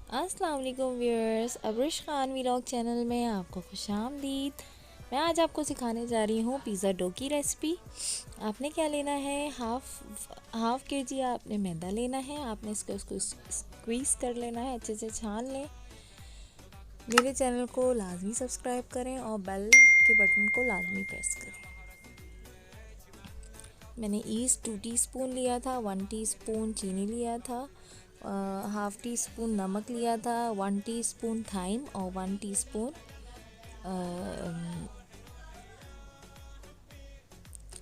अस्सलाम वालेकुम viewers, Abrish Khan vlog channel में आपको खुशामदीद। मैं आज आपको सिखाने जा रही हूँ पिज़्ज़ा डो की रेसिपी। आपने क्या लेना है, हाफ़ के जी आपने मैदा लेना है। आपने उसको स्क्वीज़ कर लेना है, अच्छे से छान लें। मेरे चैनल को लाजमी सब्सक्राइब करें और बेल के बटन को लाजमी प्रेस करें। मैंने ईस्ट 2 टीस्पून लिया था, 1 टीस्पून चीनी लिया था, हाफ़ टी स्पून नमक लिया था, 1 टीस्पून थाइम और 1 टीस्पून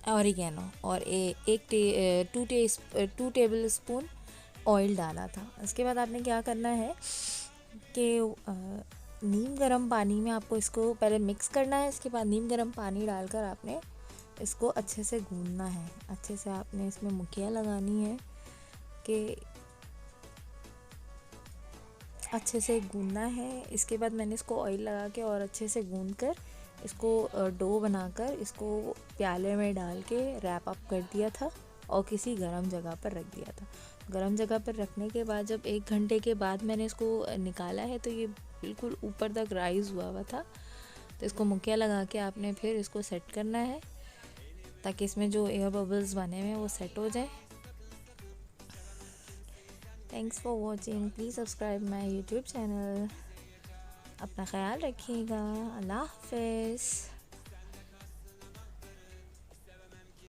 ऑरिगेनो और 2 टेबल स्पून ऑयल डाला था। उसके बाद आपने क्या करना है कि नीम गर्म पानी में आपको इसको पहले मिक्स करना है। इसके बाद नीम गर्म पानी डालकर आपने इसको अच्छे से गूंदना है। अच्छे से आपने इसमें मुखिया लगानी है कि अच्छे से गूंदना है। इसके बाद मैंने इसको ऑयल लगा के और अच्छे से गूंद कर इसको डो बनाकर इसको प्याले में डाल के रैप अप कर दिया था और किसी गर्म जगह पर रख दिया था। गर्म जगह पर रखने के बाद जब 1 घंटे के बाद मैंने इसको निकाला है तो ये बिल्कुल ऊपर तक राइज़ हुआ था। तो इसको मुखिया लगा के आपने फिर इसको सेट करना है ताकि इसमें जो एयर बबल्स बने हुए हैं वो सेट हो जाए। Thanks for watching, please subscribe my YouTube channel. अपना ख्याल रखिएगा। अल्लाह हाफ़िज़।